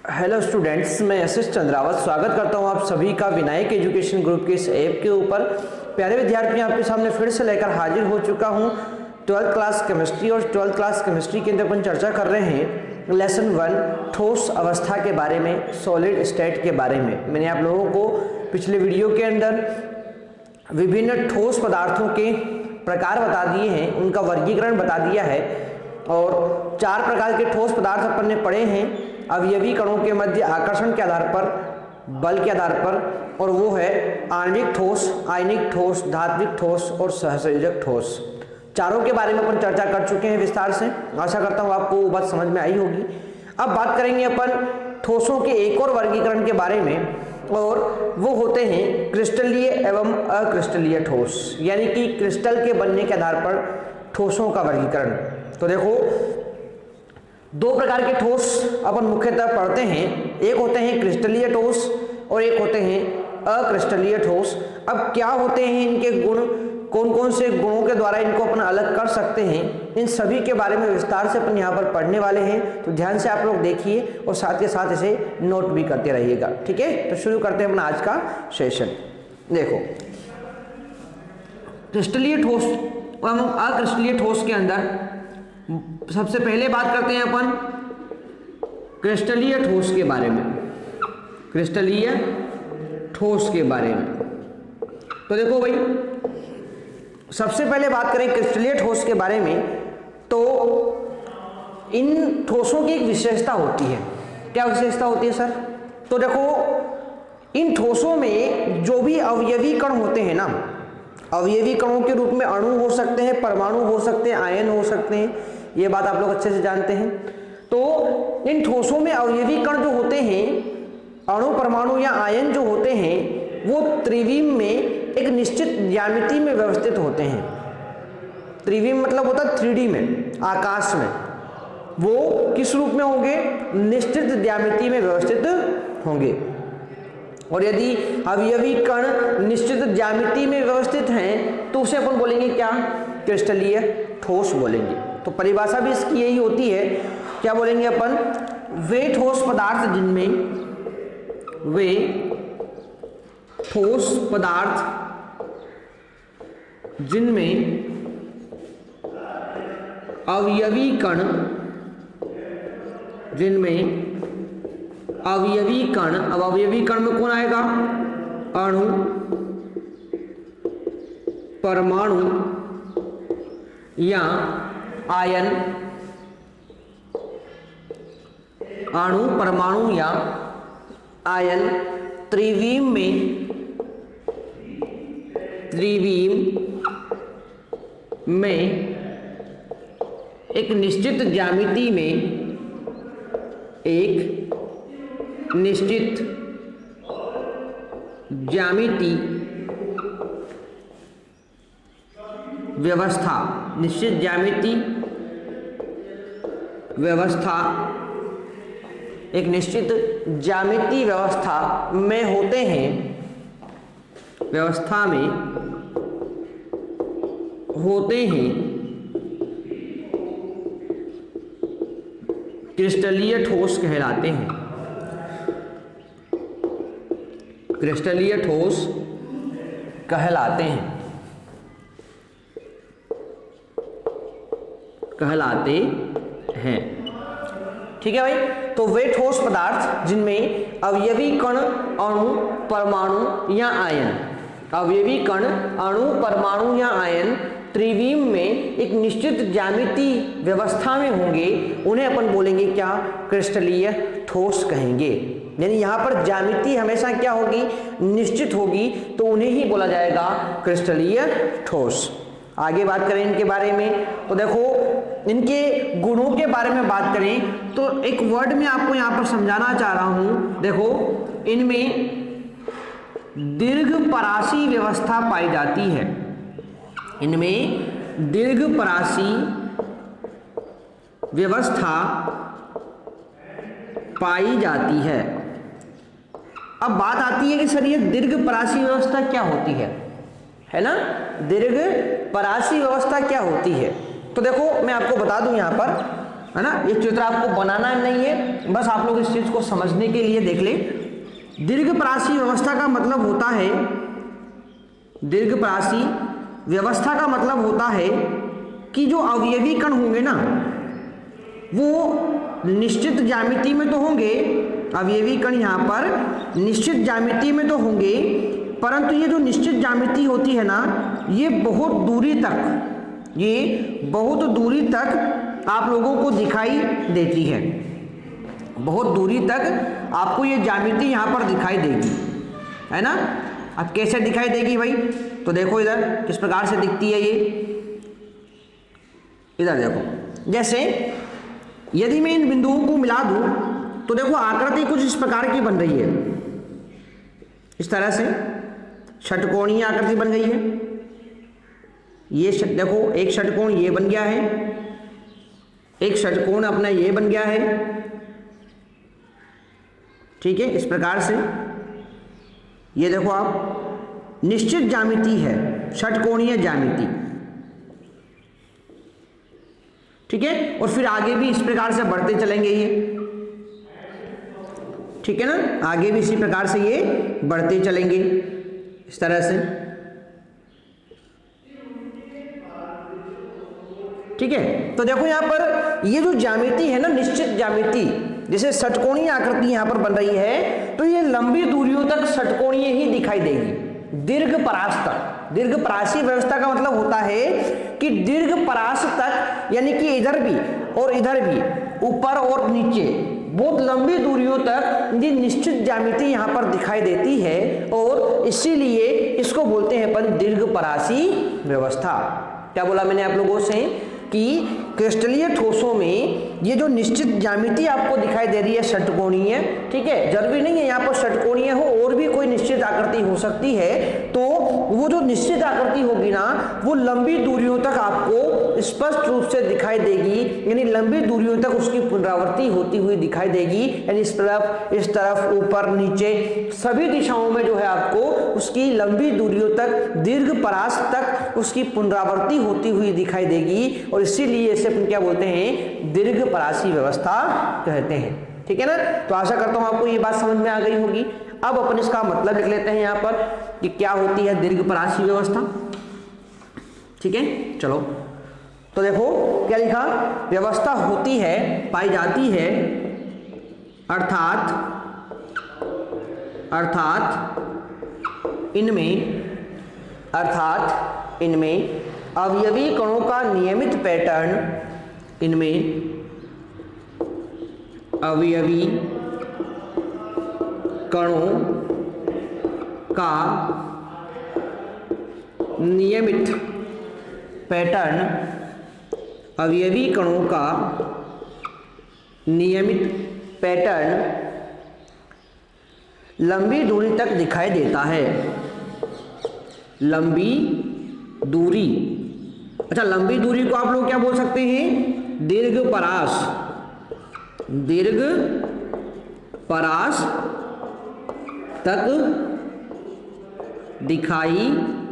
Hello students, मैं यशिश चंद्रावत स्वागत करता हूं आप सभी का विनायक एजुकेशन ग्रुप के इस ऐप के ऊपर। प्यारे विद्यार्थी, आपके सामने फिर से लेकर हाजिर हो चुका हूं 12th क्लास केमिस्ट्री। और 12th क्लास केमिस्ट्री के अंदर अपन चर्चा कर रहे हैं लेसन 1 ठोस अवस्था के बारे में, सॉलिड स्टेट के बारे में। मैंने आप लोगों को पिछले वीडियो के अंदर विभिन्न ठोस पदार्थों के प्रकार बता दिए हैं, उनका वर्गीकरण बता दिया है और 4 प्रकार के ठोस पदार्थ अपन ने पढ़े हैं अवयवी कणों के मध्य आकर्षण के आधार पर, बल के आधार पर, और वो है आणविक ठोस, आयनिक ठोस, धात्विक ठोस और सहसंयोजक ठोस। चारों के बारे में अपन चर्चा कर चुके हैं विस्तार से। आशा करता हूँ आपको वो बात समझ में आई होगी। अब बात करेंगे अपन ठोसों के एक और वर्गीकरण के बारे में, और वो होते हैं क्रिस्टलीय एवं अक्रिस्टलीय ठोस, यानी कि क्रिस्टल के बनने के आधार पर ठोसों का वर्गीकरण। तो देखो, 2 प्रकार के ठोस अपन मुख्यतः पढ़ते हैं, एक होते हैं क्रिस्टलीय ठोस और एक होते हैं अक्रिस्टलीय ठोस। अब क्या होते हैं इनके गुण, कौन कौन से गुणों के द्वारा इनको अपन अलग कर सकते हैं, इन सभी के बारे में विस्तार से अपन यहाँ पर पढ़ने वाले हैं। तो ध्यान से आप लोग देखिए और साथ के साथ इसे नोट भी करते रहिएगा, ठीक है। तो शुरू करते हैं अपना आज का सेशन। देखो, क्रिस्टलीय ठोस एवं अक्रिस्टलीय ठोस के अंदर सबसे पहले बात करते हैं अपन क्रिस्टलीय ठोस के बारे में, क्रिस्टलीय ठोस के बारे में। तो देखो भाई, सबसे पहले बात करें क्रिस्टलीय ठोस के बारे में, तो इन ठोसों की एक विशेषता होती है। क्या विशेषता होती है सर? तो देखो, इन ठोसों में जो भी अवयवी कण होते हैं ना, अवयवी कणों के रूप में अणु हो सकते हैं, परमाणु हो सकते हैं, आयन हो सकते हैं, ये बात आप लोग अच्छे से जानते हैं। तो इन ठोसों में अवयवी कण जो होते हैं, अणु, परमाणु या आयन जो होते हैं, वो त्रिविम में एक निश्चित ज्यामिति में व्यवस्थित होते हैं। त्रिविम मतलब होता है 3D में, आकाश में। वो किस रूप में होंगे? निश्चित ज्यामिति में व्यवस्थित होंगे। और यदि अवयवी कण निश्चित ज्यामिति में व्यवस्थित हैं तो उसे अपन बोलेंगे क्या? क्रिस्टलीय ठोस बोलेंगे। तो परिभाषा भी इसकी यही होती है। क्या बोलेंगे अपन? वे ठोस पदार्थ जिनमें, वे ठोस पदार्थ जिनमें अवयवी कण, जिनमें अवयवी कण, अब अवयवी कण में कौन आएगा? अणु, परमाणु या आयन, अणु, परमाणु या आयन त्रिविम में एक निश्चित ज्यामिति में, एक निश्चित ज्यामिति व्यवस्था, निश्चित ज्यामिति व्यवस्था, एक निश्चित ज्यामिति व्यवस्था में होते हैं, व्यवस्था में होते हैं क्रिस्टलीय ठोस कहलाते हैं। क्रिस्टलीय ठोस कहलाते हैं, ठीक है भाई। तो वे ठोस पदार्थ जिनमें अवयवी कण, अणु, परमाणु या आयन, अवयवी कण, अणु, परमाणु या आयन त्रिविम में एक निश्चित ज्यामिति व्यवस्था में होंगे, उन्हें अपन बोलेंगे क्या? क्रिस्टलीय ठोस कहेंगे। यानी यहाँ पर ज्यामिति हमेशा क्या होगी? निश्चित होगी, तो उन्हें ही बोला जाएगा क्रिस्टलीय ठोस। आगे बात करें इनके बारे में, तो देखो इनके गुणों के बारे में बात करें तो एक वर्ड में आपको यहाँ पर समझाना चाह रहा हूँ। देखो, इनमें दीर्घ परासी व्यवस्था पाई जाती है, इनमें दीर्घ परासी व्यवस्था पाई जाती है। अब बात आती है कि सर ये दीर्घ परासी व्यवस्था क्या होती है ना? दीर्घ परासी व्यवस्था क्या होती है? तो देखो मैं आपको बता दूं यहाँ पर है ना। ये चित्र आपको बनाना नहीं है, बस आप लोग इस चीज को समझने के लिए देख ले। दीर्घपरासी व्यवस्था का मतलब होता है, दीर्घपरासी व्यवस्था का मतलब होता है कि जो अवयवी कण होंगे ना वो निश्चित ज्यामिति में तो होंगे, अवयवी कण यहाँ पर निश्चित ज्यामिति में तो होंगे, परंतु ये जो निश्चित ज्यामिति होती है ना ये बहुत दूरी तक, ये बहुत दूरी तक आप लोगों को दिखाई देती है, बहुत दूरी तक आपको ये ज्यामिति यहाँ पर दिखाई देगी, है ना। अब कैसे दिखाई देगी भाई, तो देखो इधर किस प्रकार से दिखती है ये, इधर देखो। जैसे यदि मैं इन बिंदुओं को मिला दूं तो देखो आकृति कुछ इस प्रकार की बन रही है, इस तरह से षटकोणीय आकृति बन गई है। ये देखो एक षटकोण ये बन गया है, एक षटकोण अपना ये बन गया है, ठीक है। इस प्रकार से ये देखो आप निश्चित ज्यामिति है, षटकोणीय ज्यामिति, ठीक है। और फिर आगे भी इस प्रकार से बढ़ते चलेंगे ये, ठीक है ना, आगे भी इसी प्रकार से ये बढ़ते चलेंगे इस तरह से, ठीक है। तो देखो यहाँ पर ये जो ज्यामिति है ना, निश्चित ज्यामिति, जैसे षटकोणीय आकृति यहाँ पर बन रही है तो ये लंबी दूरियों तक षटकोणीय ही दिखाई देगी, दीर्घपरास तक। दीर्घपरासी व्यवस्था का मतलब होता है कि दीर्घपरास तक, यानी कि इधर भी और इधर भी, ऊपर और नीचे बहुत लंबी दूरियों तक ये निश्चित ज्यामिति यहाँ पर दिखाई देती है, और इसीलिए इसको बोलते हैं अपन दीर्घपरासी व्यवस्था। क्या बोला मैंने आप लोगों से कि क्रिस्टलीय ठोसों में ये जो निश्चित ज्यामिति आपको दिखाई दे रही है षटकोणीय, ठीक है, जरूरी नहीं है यहाँ पर षटकोणीय हो, और भी कोई निश्चित आकृति हो सकती है। तो वो जो निश्चित आकृति होगी ना वो लंबी दूरियों तक आपको स्पष्ट रूप से दिखाई देगी, यानी लंबी दूरियों तक उसकी पुनरावृत्ति होती हुई दिखाई देगी, यानी इस तरफ, ऊपर, नीचे सभी दिशाओं में जो है आपको उसकी लंबी दूरियों तक, दीर्घपरास तक उसकी पुनरावृत्ति होती हुई दिखाई देगी, और इसीलिए इसे अपन क्या बोलते हैं, दीर्घपरासी व्यवस्था कहते हैं, ठीक है ना। तो आशा करता हूं आपको ये बात समझ में आ गई होगी। अब अपन इसका मतलब लिख लेते हैं यहाँ पर कि क्या होती है दीर्घपरासी व्यवस्था, ठीक है। चलो तो देखो क्या लिखा, व्यवस्था होती है, पाई जाती है, अर्थात इनमें अवयवी कणों का नियमित पैटर्न, इनमें अवयवी कणों का नियमित पैटर्न, अवयवी कणों का नियमित पैटर्न लंबी दूरी तक दिखाई देता है। लंबी दूरी, अच्छा लंबी दूरी को आप लोग क्या बोल सकते हैं, दीर्घपरास, दीर्घपरास तक दिखाई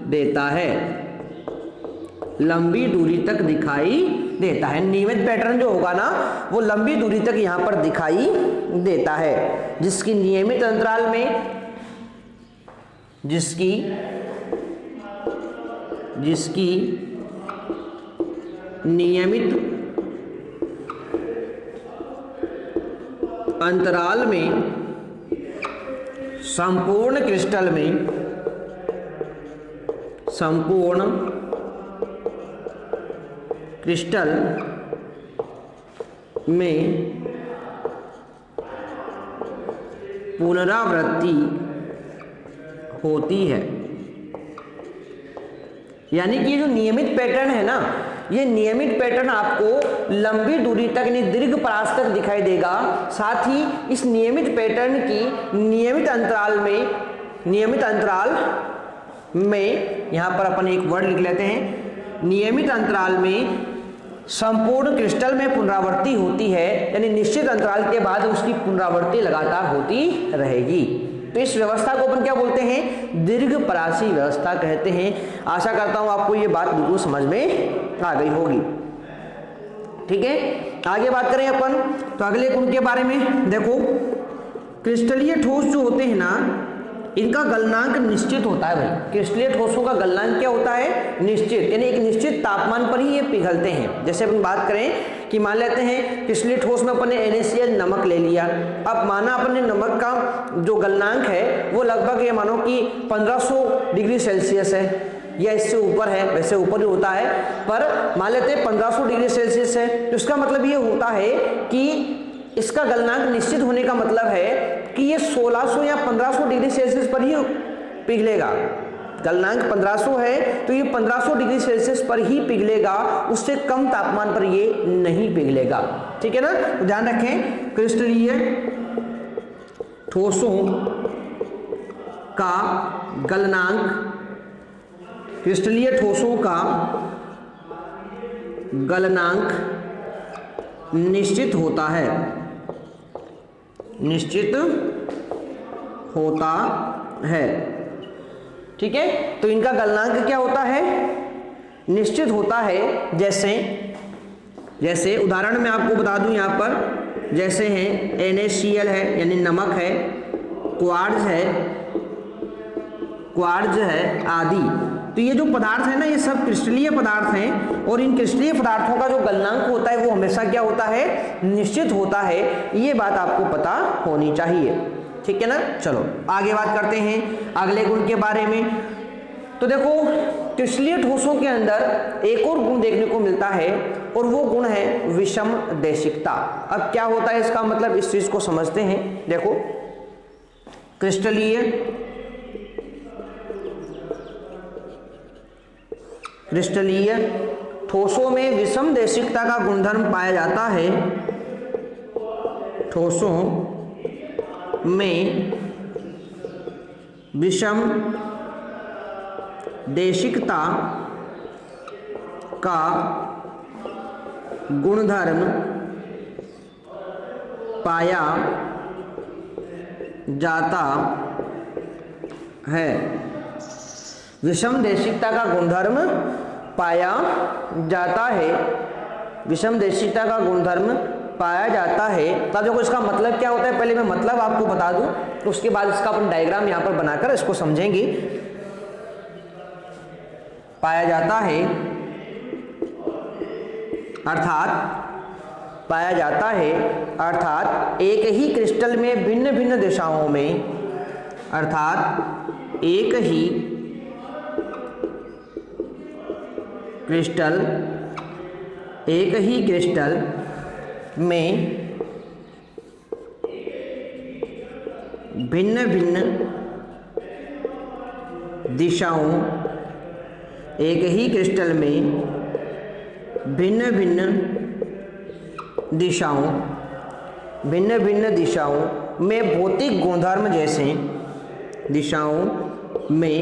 देता है, लंबी दूरी तक दिखाई देता है। नियमित पैटर्न जो होगा ना वो लंबी दूरी तक यहां पर दिखाई देता है, जिसकी नियमित अंतराल में, जिसकी नियमित अंतराल में संपूर्ण क्रिस्टल में पुनरावृत्ति होती है। यानी कि ये जो नियमित पैटर्न है ना, ये नियमित पैटर्न आपको लंबी दूरी तक यानी दीर्घपरास तक दिखाई देगा। साथ ही इस नियमित पैटर्न की नियमित अंतराल में यहां पर अपन एक वर्ड लिख लेते हैं, नियमित अंतराल में संपूर्ण क्रिस्टल में पुनरावृत्ति होती है, यानी निश्चित अंतराल के बाद उसकी पुनरावृत्ति लगातार होती रहेगी। तो इस व्यवस्था को अपन क्या बोलते हैं, दीर्घपरासी व्यवस्था कहते हैं। आशा करता हूं आपको ये बात बिल्कुल समझ में आ गई होगी। ठीक है, आगे बात करें अपन तो अगले गुण के बारे में। देखो क्रिस्टलीय ठोस जो होते हैं ना, इनका गलनांक निश्चित होता है भाई। क्रिस्टलीय ठोसों का गलनांक क्या होता है? निश्चित, यानी एक निश्चित तापमान पर ही ये पिघलते हैं। जैसे अपन बात करें कि मान लेते हैं क्रिस्टलीय ठोस में अपन ने NaCl नमक ले लिया। अब माना अपन ने नमक का जो गलनांक है वो लगभग ये मानो कि 1500 डिग्री सेल्सियस है या इससे ऊपर है, वैसे ऊपर ही होता है, पर मान लेते हैं 1500 डिग्री सेल्सियस है। तो इसका मतलब ये होता है कि इसका गलनांक निश्चित होने का मतलब है कि ये 1600 या 1500 डिग्री सेल्सियस पर ही पिघलेगा। गलनांक 1500 है तो ये 1500 डिग्री सेल्सियस पर ही पिघलेगा, उससे कम तापमान पर ये नहीं पिघलेगा। ठीक है ना, तो ध्यान रखें क्रिस्टलीय ठोसों का गलनांक, क्रिस्टलीय ठोसों का गलनांक निश्चित होता है, निश्चित होता है। ठीक है, तो इनका गलनांक क्या होता है? निश्चित होता है। जैसे उदाहरण मैं आपको बता दूं यहाँ पर, जैसे हैं NaCl है यानी नमक है, क्वार्ज है आदि। तो ये जो पदार्थ है ना, ये सब क्रिस्टलीय पदार्थ हैं और इन क्रिस्टलीय पदार्थों का जो गलनांक होता है वो हमेशा क्या होता है? निश्चित होता है। ये बात आपको पता होनी चाहिए। ठीक है ना, चलो आगे बात करते हैं अगले गुण के बारे में। तो देखो क्रिस्टलीय ठोसों के अंदर एक और गुण देखने को मिलता है और वो गुण है विषम देशिकता। अब क्या होता है इसका मतलब, इस चीज को समझते हैं। देखो क्रिस्टलीय ठोसों में विषम देशिकता का गुणधर्म पाया जाता है। ठोसों में विषम देशिकता का गुणधर्म पाया जाता है। विषम देशिकता का गुणधर्म पाया जाता है, विषम देशिकता का गुणधर्म पाया जाता है। तब देखो इसका मतलब क्या होता है, पहले मैं मतलब आपको बता दूं, उसके बाद इसका अपन डायग्राम यहां पर बनाकर इसको समझेंगे। पाया जाता है अर्थात एक ही क्रिस्टल में भिन्न भिन्न दिशाओं में, अर्थात एक ही क्रिस्टल में भिन्न भिन्न दिशाओं, एक ही क्रिस्टल में भिन्न भिन्न दिशाओं में भौतिक गुणधर्म जैसे, दिशाओं में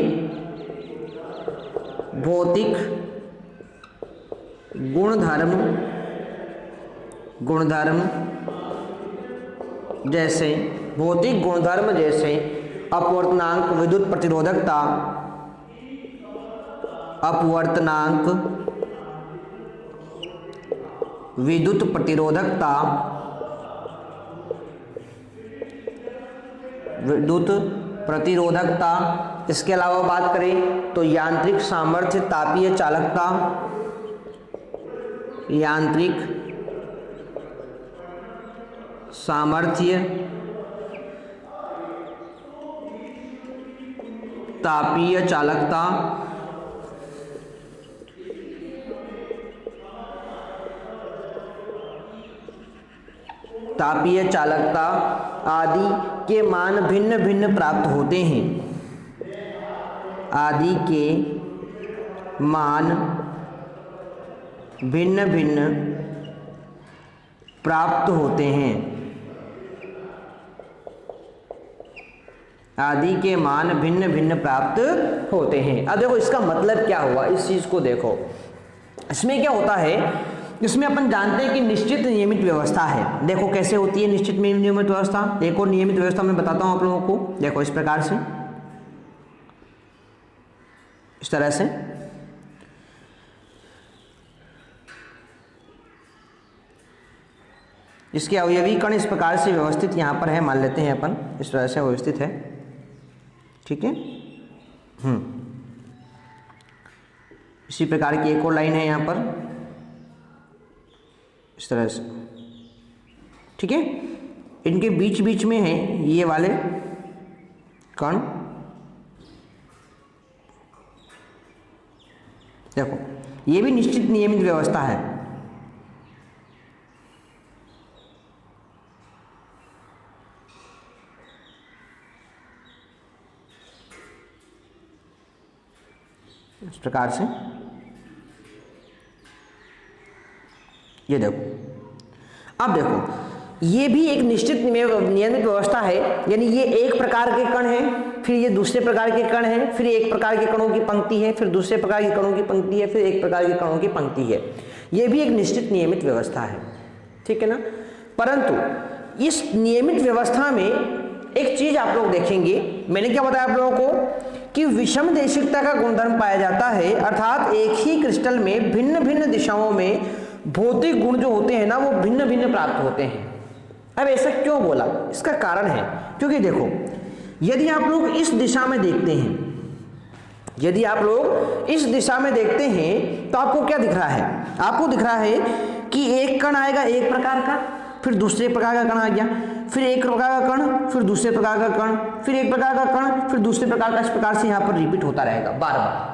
भौतिक गुणधर्म जैसे अपवर्तनांक, विद्युत प्रतिरोधकता, विद्युत प्रतिरोधकता। इसके अलावा बात करें तो यांत्रिक सामर्थ्य, तापीय चालकता, यांत्रिक सामर्थ्य, तापीय चालकता, आदि के मान भिन्न भिन्न प्राप्त होते हैं। आदि के मान भिन्न भिन्न प्राप्त होते हैं। आदि के मान भिन्न भिन्न प्राप्त होते हैं। अब देखो इसका मतलब क्या हुआ, इस चीज को देखो। इसमें क्या होता है, इसमें अपन जानते हैं कि निश्चित नियमित व्यवस्था है। देखो कैसे होती है निश्चित नियमित व्यवस्था। एक और नियमित व्यवस्था मैं बताता हूं आप लोगों को। देखो इस प्रकार से, इस तरह से इसके अवयवी कण इस प्रकार से व्यवस्थित यहाँ पर है, मान लेते हैं अपन इस तरह से व्यवस्थित है, ठीक है। इसी प्रकार की एक और लाइन है यहाँ पर इस तरह से, ठीक है। इनके बीच बीच में है ये वाले कण, देखो ये भी निश्चित नियमित व्यवस्था है। इस प्रकार से ये देखो, अब देखो ये भी एक निश्चित नियमित व्यवस्था है, यानी ये एक प्रकार के कण हैं, फिर ये दूसरे प्रकार के कण हैं, फिर एक प्रकार के कणों की पंक्ति है, फिर दूसरे प्रकार के कणों की पंक्ति है, फिर एक प्रकार के कणों की पंक्ति है। ये भी एक निश्चित नियमित व्यवस्था है, ठीक है ना। परंतु इस नियमित व्यवस्था में एक चीज आप लोग देखेंगे, मैंने क्या बताया आप लोगों को कि विषम देशिकता का गुणधर्म पाया जाता है, अर्थात एक ही क्रिस्टल में भिन्न भिन्न दिशाओं में भौतिक गुण जो होते हैं ना वो भिन्न भिन्न प्राप्त होते हैं। अब ऐसा क्यों बोला, इसका कारण है क्योंकि देखो यदि आप लोग इस दिशा में देखते हैं, यदि आप लोग इस दिशा में देखते हैं तो आपको क्या दिख रहा है, आपको दिख रहा है कि एक कण आएगा एक प्रकार का, फिर दूसरे प्रकार का कण आ गया, फिर एक प्रकार का कण, फिर दूसरे प्रकार का कण, फिर एक प्रकार का कण, फिर दूसरे प्रकार का, इस प्रकार से यहाँ पर रिपीट होता रहेगा बार बार।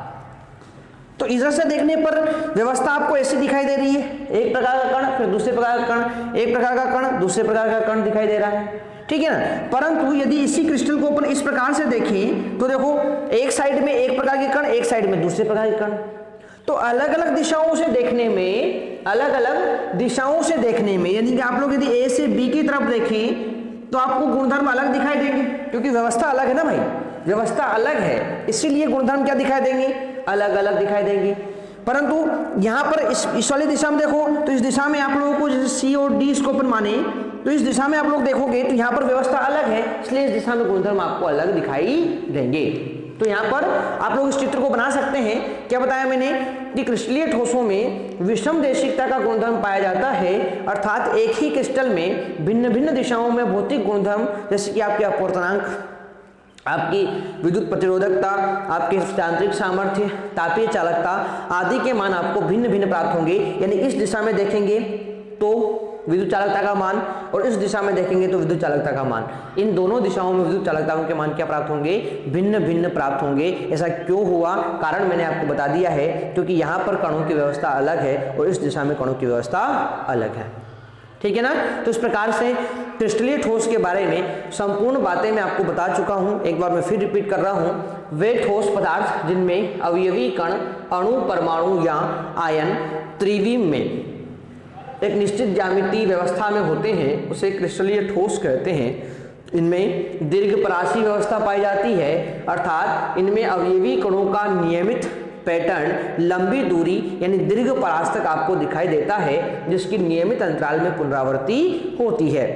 तो इधर से देखने पर व्यवस्था आपको ऐसी दिखाई दे रही है, एक प्रकार का कण, फिर दूसरे प्रकार का कण, एक प्रकार का कण, दूसरे प्रकार का कण दिखाई दे रहा है, ठीक है ना। परंतु यदि इसी क्रिस्टल को अपन इस प्रकार से देखें तो देखो एक साइड में एक प्रकार के कण, एक साइड में दूसरे प्रकार के कण, तो अलग अलग दिशाओं से देखने में, अलग अलग दिशाओं से देखने में, यानी कि आप लोग यदि ए से बी की तरफ देखें तो आपको गुणधर्म अलग दिखाई देंगे, क्योंकि व्यवस्था अलग है ना भाई, व्यवस्था अलग है, इसीलिए गुणधर्म क्या दिखाई देंगे, अलग अलग दिखाई देंगे। परंतु यहाँ पर इस वाली दिशा में देखो तो इस दिशा में आप लोगों को जैसे सी और डी इसको अपन माने तो इस दिशा में आप लोग देखोगे तो यहाँ पर व्यवस्था अलग है, इसलिए इस दिशा में गुणधर्म आपको अलग दिखाई देंगे। तो यहाँ पर आप लोग इस चित्र को बना सकते हैं। क्या बताया मैंने कि क्रिस्टलीय ठोसों में विषम देशिकता का गुणधर्म पाया जाता है, अर्थात एक ही क्रिस्टल में भिन्न भिन्न दिशाओं में भौतिक गुणधर्म जैसे कि आपके अपवर्तनांक, आपकी विद्युत प्रतिरोधकता, आपके यांत्रिक सामर्थ्य, तापीय चालकता आदि के मान आपको भिन्न भिन्न प्राप्त होंगे। यानी इस दिशा में देखेंगे तो विद्युत चालकता का मान और इस दिशा में देखेंगे तो विद्युत चालकता का मान, इन दोनों दिशाओं में विद्युत चालकताओं के मान क्या प्राप्त होंगे, भिन्न भिन्न प्राप्त होंगे। ऐसा क्यों हुआ, कारण मैंने आपको बता दिया है, क्योंकि यहाँ पर कणों की व्यवस्था अलग है और इस दिशा में कणों की व्यवस्था अलग है, ठीक है ना। तो इस प्रकार से क्रिस्टलीय ठोस के बारे में संपूर्ण बातें मैं आपको बता चुका हूं। एक बार मैं फिर रिपीट कर रहा हूं, वे ठोस पदार्थ जिनमें अवयवी कण अणु, परमाणु या आयन त्रिविम में एक निश्चित ज्यामितीय व्यवस्था में होते हैं उसे क्रिस्टलीय ठोस कहते हैं। इनमें दीर्घपरासी व्यवस्था पाई जाती है, अर्थात इनमें अवयवी कणों का नियमित पैटर्न लंबी दूरी यानी दीर्घ परास तक आपको दिखाई देता है, जिसकी नियमित अंतराल में पुनरावृत्ति होती है।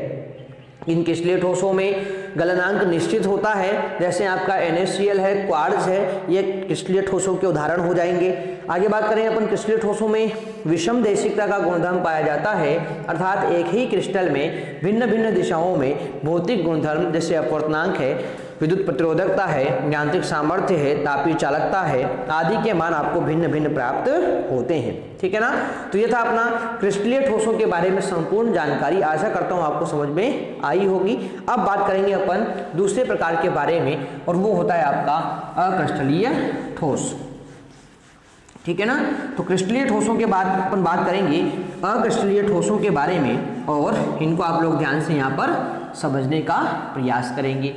इन क्रिस्टलीय ठोसों में गलनांक निश्चित होता है, जैसे आपका NaCl है, क्वार्ट्ज है, ये क्रिस्टलीय ठोसों के उदाहरण हो जाएंगे। आगे बात करें अपन क्रिस्टलीय ठोसों में विषम देशिकता का गुणधर्म पाया जाता है, अर्थात एक ही क्रिस्टल में भिन्न भिन्न दिशाओं में भौतिक गुणधर्म जैसे अपवर्तनांक है, विद्युत प्रतिरोधकता है, यांत्रिक सामर्थ्य है, तापीय चालकता है आदि के मान आपको भिन्न भिन्न प्राप्त होते हैं, ठीक है ना। तो ये था अपना क्रिस्टलीय ठोसों के बारे में संपूर्ण जानकारी। आशा करता हूँ आपको समझ में आई होगी। अब बात करेंगे अपन दूसरे प्रकार के बारे में और वो होता है आपका अक्रिस्टलीय ठोस, ठीक है ना। तो क्रिस्टलीय ठोसों के बाद अपन बात करेंगे अक्रिस्टलीय ठोसों के बारे में और इनको आप लोग ध्यान से यहाँ पर समझने का प्रयास करेंगे,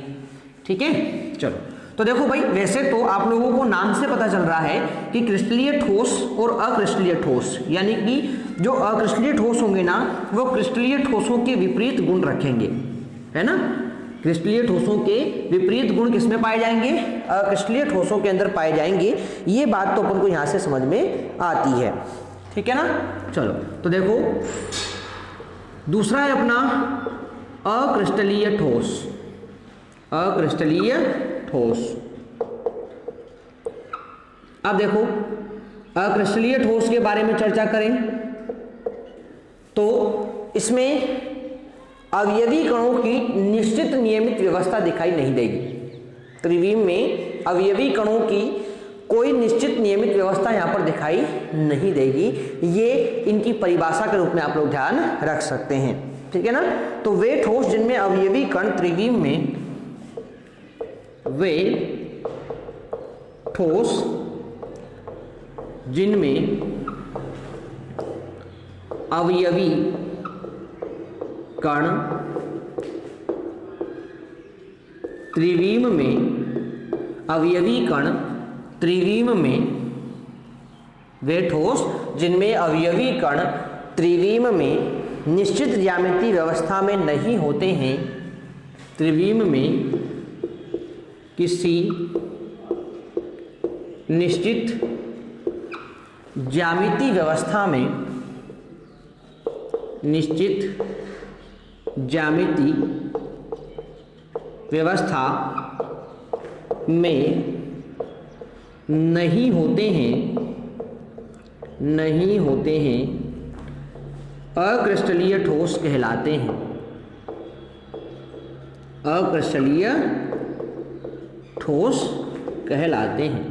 ठीक है। चलो तो देखो भाई, वैसे तो आप लोगों को नाम से पता चल रहा है कि क्रिस्टलीय ठोस और अक्रिस्टलीय ठोस, यानी कि जो अक्रिस्टलीय ठोस होंगे ना वो क्रिस्टलीय ठोसों के विपरीत गुण रखेंगे, है ना। क्रिस्टलीय ठोसों के विपरीत गुण किसमें पाए जाएंगे, अक्रिस्टलीय ठोसों के अंदर पाए जाएंगे। ये बात तो अपन को यहाँ से समझ में आती है, ठीक है ना। चलो तो देखो, दूसरा है अपना अक्रिस्टलीय ठोस। अक्रिस्टलीय ठोस, अब देखो अक्रिस्टलीय ठोस के बारे में चर्चा करें तो इसमें अवयवी कणों की निश्चित नियमित व्यवस्था दिखाई नहीं देगी। त्रिविम में अवयवी कणों की कोई निश्चित नियमित व्यवस्था यहाँ पर दिखाई नहीं देगी। ये इनकी परिभाषा के रूप में आप लोग ध्यान रख सकते हैं, ठीक है ना। तो वे ठोस जिनमें अवयवी कण त्रिविम में, वे ठोस जिनमें अवयवी कण त्रिविम में, अवयवी कण त्रिविम में, वे ठोस जिनमें अवयवी कण त्रिविम में निश्चित ज्यामितीय व्यवस्था में नहीं होते हैं, त्रिविम में किसी निश्चित ज्यामितीय व्यवस्था में, निश्चित ज्यामितीय व्यवस्था में नहीं होते हैं, नहीं होते हैं, अक्रिस्टलीय ठोस कहलाते हैं। अक्रिस्टलीय ठोस कहलाते हैं।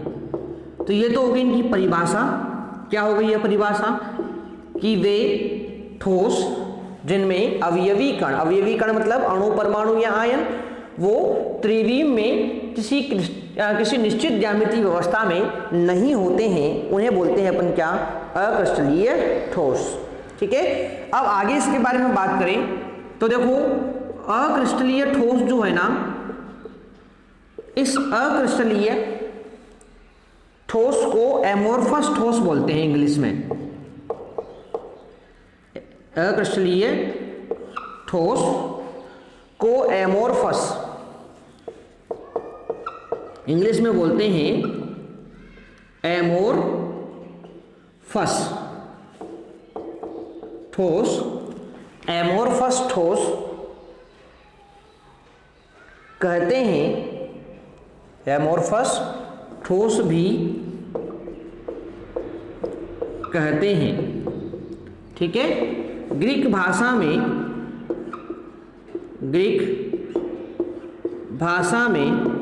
तो ये तो हो गई इनकी परिभाषा। क्या हो गई यह परिभाषा कि वे ठोस जिनमें अवयवी कण मतलब अणु, परमाणु या आयन, वो त्रिविम में किसी निश्चित ज्यामितीय व्यवस्था में नहीं होते हैं, उन्हें बोलते हैं अपन क्या, अक्रिस्टलीय ठोस। ठीक है। अब आगे इसके बारे में बात करें तो देखो अक्रिस्टलीय ठोस जो है ना, इस अक्रिस्टलीय ठोस को एमोर्फस ठोस बोलते हैं इंग्लिश में। अक्रिस्टलीय ठोस को एमोर्फस इंग्लिश में बोलते हैं एमोर्फस ठोस। एमोर्फस ठोस कहते हैं, एमोर्फस ठोस भी कहते हैं। ठीक है। ग्रीक भाषा में, ग्रीक भाषा में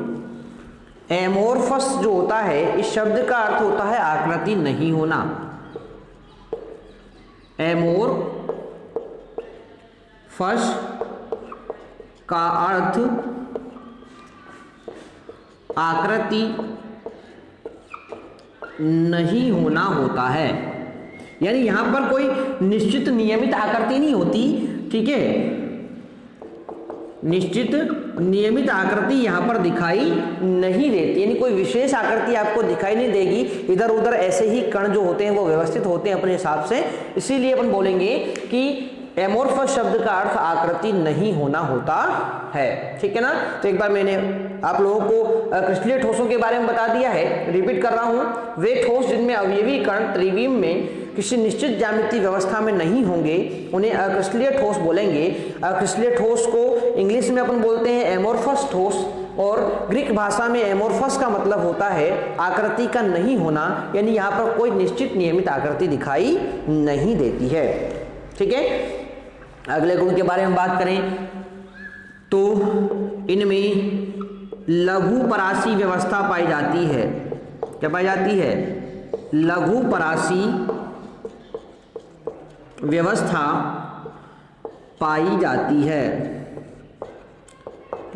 एमोर्फस जो होता है, इस शब्द का अर्थ होता है आकृति नहीं होना। एमोर्फस का अर्थ आकृति नहीं होना होता है, यानी यहां पर कोई निश्चित नियमित आकृति नहीं होती। ठीक है। निश्चित नियमित आकृति यहां पर दिखाई नहीं देती, यानी कोई विशेष आकृति आपको दिखाई नहीं देगी। इधर उधर ऐसे ही कण जो होते हैं वो व्यवस्थित होते हैं अपने हिसाब से। इसीलिए अपन बोलेंगे कि एमोर्फस शब्द का अर्थ आकृति नहीं होना होता है। ठीक है ना। तो एक बार मैंने आप लोगों को क्रिस्टलीय ठोसों के बारे में बता दिया है, रिपीट कर रहा हूं। वे ठोस जिनमें अवयवी कण त्रिविम में किसी निश्चित ज्यामितीय व्यवस्था में नहीं होंगे, उन्हें अक्रिस्टलीय ठोस बोलेंगे। अक्रिस्टलीय ठोस को इंग्लिश में अपन बोलते हैं एमोर्फस ठोस, और ग्रीक भाषा में एमोर्फस का मतलब होता है आकृति का नहीं होना, यानी यहाँ पर कोई निश्चित नियमित आकृति दिखाई नहीं देती है। ठीक है। अगले गुण के बारे में बात करें तो इनमें लघु परासी व्यवस्था पाई जाती है। क्या पाई जाती है? लघु परासी व्यवस्था पाई जाती है।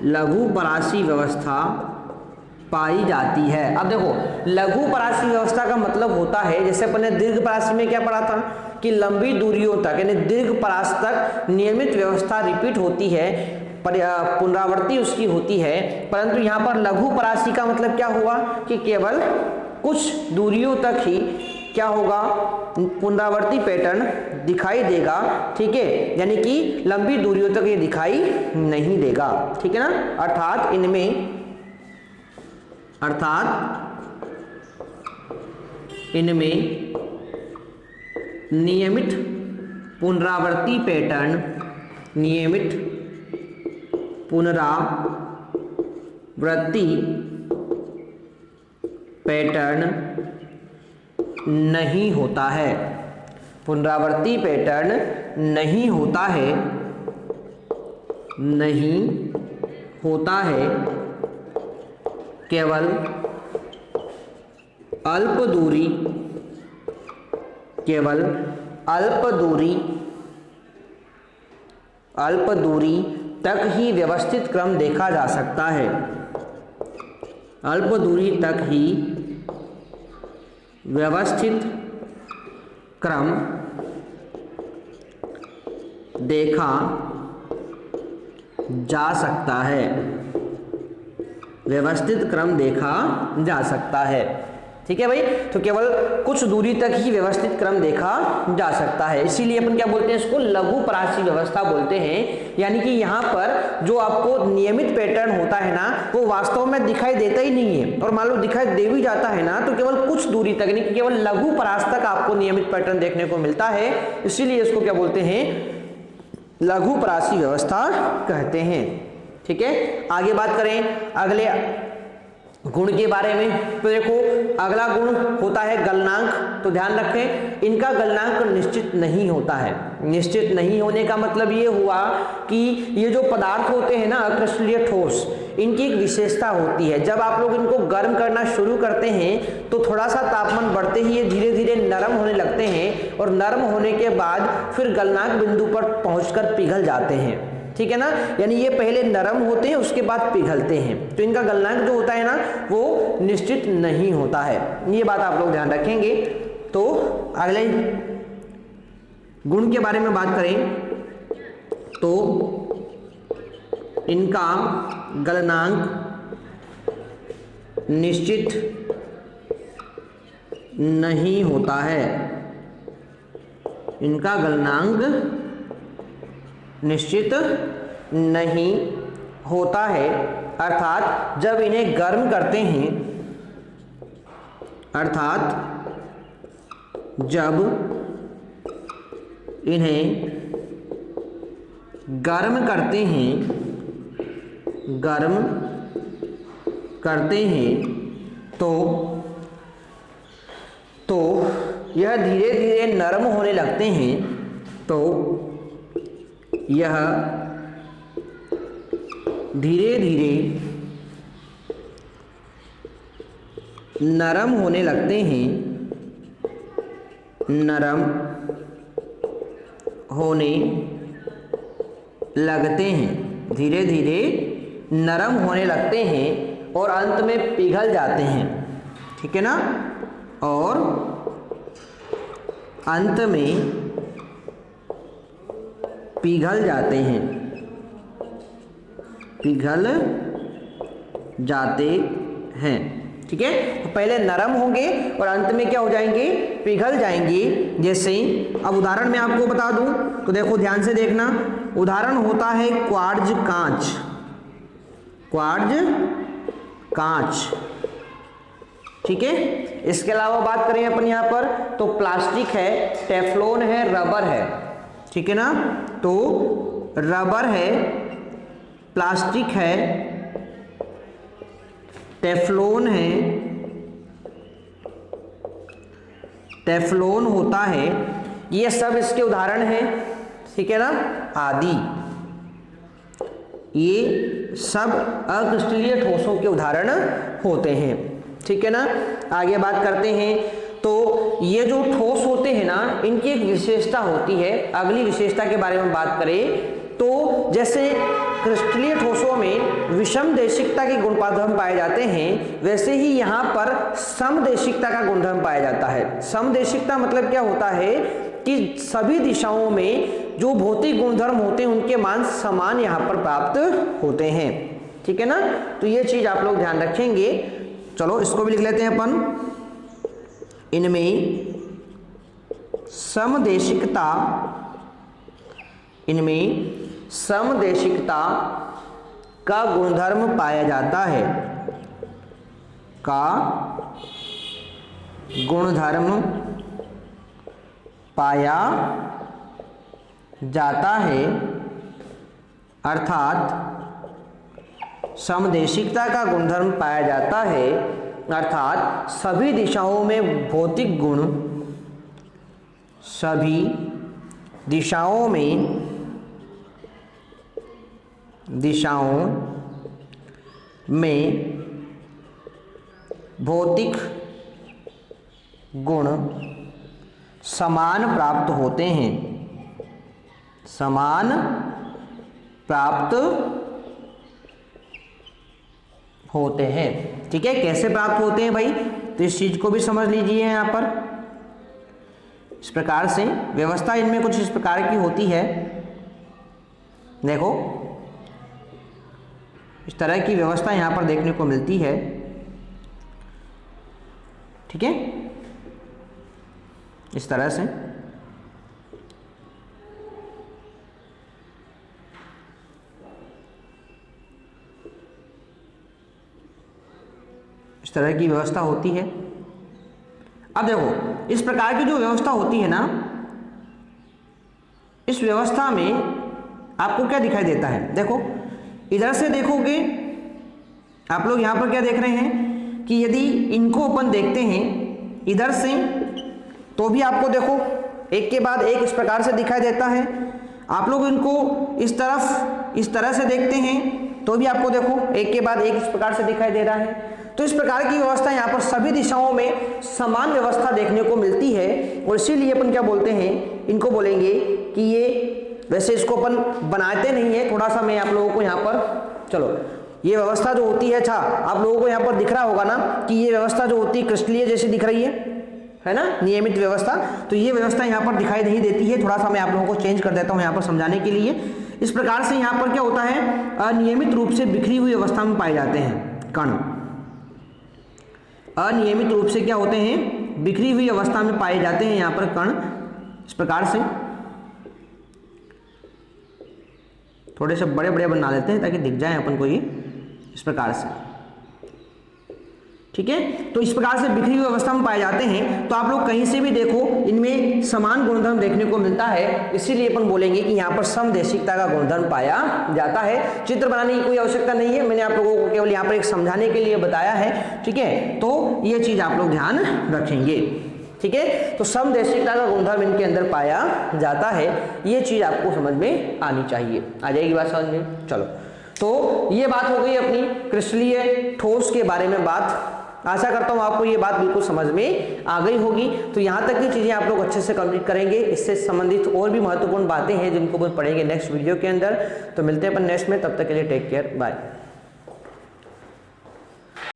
लघु परासी व्यवस्था पाई जाती है। अब देखो लघु परासी व्यवस्था का मतलब होता है, जैसे अपने दीर्घ परासी में क्या पढ़ा था कि लंबी दूरियों तक यानी दीर्घ परास तक नियमित व्यवस्था रिपीट होती है, पुनरावृत्ति उसकी होती है। परंतु यहाँ पर लघु परासी का मतलब क्या हुआ कि केवल कुछ दूरियों तक ही क्या होगा, पुनरावृत्ति पैटर्न दिखाई देगा। ठीक है। यानी कि लंबी दूरियों तक ये दिखाई नहीं देगा। ठीक है ना। अर्थात इनमें नियमित पुनरावृत्ति पैटर्न, नियमित पुनरावृत्ति पैटर्न नहीं होता है। पुनरावृत्ति पैटर्न नहीं होता है। नहीं होता है, केवल अल्प दूरी, केवल अल्प दूरी तक ही व्यवस्थित क्रम देखा जा सकता है, अल्प दूरी तक ही व्यवस्थित क्रम देखा जा सकता है, व्यवस्थित क्रम देखा जा सकता है। ठीक है भाई, तो केवल कुछ दूरी तक ही व्यवस्थित क्रम देखा जा सकता है, इसीलिए अपन क्या बोलते हैं, इसको लघु परासी व्यवस्था बोलते हैं। यानी कि यहाँ पर जो आपको नियमित पैटर्न होता है ना, वो वास्तव में दिखाई देता ही नहीं है, और मान लो दिखाई दे भी जाता है ना, तो केवल कुछ दूरी तक, यानी कि केवल लघु परास तक आपको नियमित पैटर्न देखने को मिलता है, इसीलिए इसको क्या बोलते हैं, लघु परासी व्यवस्था कहते हैं। ठीक है, आगे बात करें अगले गुण के बारे में, तो देखो अगला गुण होता है गलनांक। तो ध्यान रखें, इनका गलनांक निश्चित नहीं होता है। निश्चित नहीं होने का मतलब ये हुआ कि ये जो पदार्थ होते हैं ना, अक्रिस्टलीय ठोस, इनकी एक विशेषता होती है, जब आप लोग इनको गर्म करना शुरू करते हैं तो थोड़ा सा तापमान बढ़ते ही ये धीरे धीरे नरम होने लगते हैं, और नरम होने के बाद फिर गलनांक बिंदु पर पहुंचकर पिघल जाते हैं। ठीक है ना, यानी ये पहले नरम होते हैं, उसके बाद पिघलते हैं, तो इनका गलनांक जो होता है ना, वो निश्चित नहीं होता है, ये बात आप लोग ध्यान रखेंगे। तो अगले गुण के बारे में बात करें तो इनका गलनांक निश्चित नहीं होता है, इनका गलनांक निश्चित नहीं होता है, अर्थात जब इन्हें गर्म करते हैं, अर्थात जब इन्हें गर्म करते हैं तो यह धीरे धीरे नरम होने लगते हैं, तो यह धीरे धीरे नरम होने लगते हैं, नरम होने लगते हैं, धीरे धीरे नरम होने लगते हैं और अंत में पिघल जाते हैं। ठीक है ना, और अंत में पिघल जाते हैं, पिघल जाते हैं। ठीक है, तो पहले नरम होंगे और अंत में क्या हो जाएंगे, पिघल जाएंगे। जैसे अब उदाहरण मैं आपको बता दूं, तो देखो ध्यान से देखना, उदाहरण होता है क्वार्ट्ज कांच, क्वार्ट्ज कांच। ठीक है, इसके अलावा बात करें अपन यहाँ पर, तो प्लास्टिक है, टेफ्लॉन है, रबर है। ठीक है ना, तो रबर है, प्लास्टिक है, टेफ्लॉन है, टेफ्लॉन होता है, ये सब इसके उदाहरण हैं। ठीक है ना, आदि, ये सब अक्रिस्टलीय ठोसों के उदाहरण होते हैं। ठीक है ना, आगे बात करते हैं, तो ये जो ठोस होते हैं ना, इनकी एक विशेषता होती है। अगली विशेषता के बारे में बात करें तो जैसे क्रिस्टलीय ठोसों में विषमदेशिकता के गुणधर्म पाए जाते हैं, वैसे ही यहाँ पर समदेशिकता का गुणधर्म पाया जाता है। समदेशिकता मतलब क्या होता है कि सभी दिशाओं में जो भौतिक गुणधर्म होते हैं उनके मान समान यहाँ पर प्राप्त होते हैं। ठीक है ना, तो ये चीज आप लोग ध्यान रखेंगे। चलो इसको भी लिख लेते हैं अपन, इनमें समदेशिकता, इनमें समदेशिकता का गुणधर्म पाया जाता है, का गुणधर्म पाया जाता है, अर्थात समदेशिकता का गुणधर्म पाया जाता है, अर्थात सभी दिशाओं में भौतिक गुण, सभी दिशाओं में दिशाओं में भौतिक गुण समान प्राप्त होते हैं, समान प्राप्त होते हैं। ठीक है, कैसे प्राप्त होते हैं भाई, तो इस चीज को भी समझ लीजिए यहाँ पर। इस प्रकार से व्यवस्था इनमें कुछ इस प्रकार की होती है, देखो इस तरह की व्यवस्था यहाँ पर देखने को मिलती है। ठीक है, इस तरह से इस तरह की व्यवस्था होती है। अब देखो इस प्रकार की जो व्यवस्था होती है ना, इस व्यवस्था में आपको क्या दिखाई देता है, देखो इधर से देखोगे आप लोग यहाँ पर क्या देख रहे हैं कि यदि इनको अपन देखते हैं इधर से तो भी आपको देखो एक के बाद एक इस प्रकार से दिखाई देता है। आप लोग इनको इस तरफ इस तरह से देखते हैं तो भी आपको देखो एक के बाद एक इस प्रकार से दिखाई दे रहा है। तो इस प्रकार की व्यवस्था यहाँ पर सभी दिशाओं में समान व्यवस्था देखने को मिलती है और इसीलिए अपन क्या बोलते हैं, इनको बोलेंगे कि ये, वैसे इसको अपन बनाते नहीं है, थोड़ा सा मैं आप लोगों को यहाँ पर, चलो ये व्यवस्था जो होती है, अच्छा आप लोगों को यहाँ पर दिख रहा होगा ना कि ये व्यवस्था जो होती है क्रिस्टलीय जैसी दिख रही है ना, नियमित व्यवस्था। तो ये व्यवस्था यहाँ पर दिखाई नहीं देती है, थोड़ा सा मैं आप लोगों को चेंज कर देता हूँ यहाँ पर समझाने के लिए। इस प्रकार से यहाँ पर क्या होता है, अनियमित रूप से बिखरी हुई अवस्था में पाए जाते हैं कण। अनियमित रूप से क्या होते हैं, बिखरी हुई अवस्था में पाए जाते हैं यहाँ पर कण। इस प्रकार से थोड़े से बड़े बड़े बना लेते हैं ताकि दिख जाए अपन को ये इस प्रकार से। ठीक है, तो इस प्रकार से बिखरी हुई अवस्था में पाए जाते हैं। तो आप लोग कहीं से भी देखो इनमें समान गुणधर्म देखने को मिलता है, इसीलिए अपन बोलेंगे कि यहाँ पर समदेशिकता का गुणधर्म पाया जाता है। चित्र बनाने की कोई आवश्यकता नहीं है, मैंने आप लोगों को केवल यहाँ पर एक समझाने के लिए बताया है। ठीक है, तो ये चीज आप लोग ध्यान रखेंगे। ठीक है, तो समदेशिकता का गुणधर्म इनके अंदर पाया जाता है, ये चीज आपको समझ में आनी चाहिए। आ जाएगी बात समझ में। चलो, तो ये बात हो गई अपनी क्रिस्टलीय ठोस के बारे में बात। आशा करता हूँ आपको ये बात बिल्कुल समझ में आ गई होगी। तो यहाँ तक की चीजें आप लोग अच्छे से कंप्लीट करेंगे। इससे संबंधित और भी महत्वपूर्ण बातें हैं जिनको हम पढ़ेंगे नेक्स्ट वीडियो के अंदर। तो मिलते हैं अपन नेक्स्ट में, तब तक के लिए टेक केयर, बाय।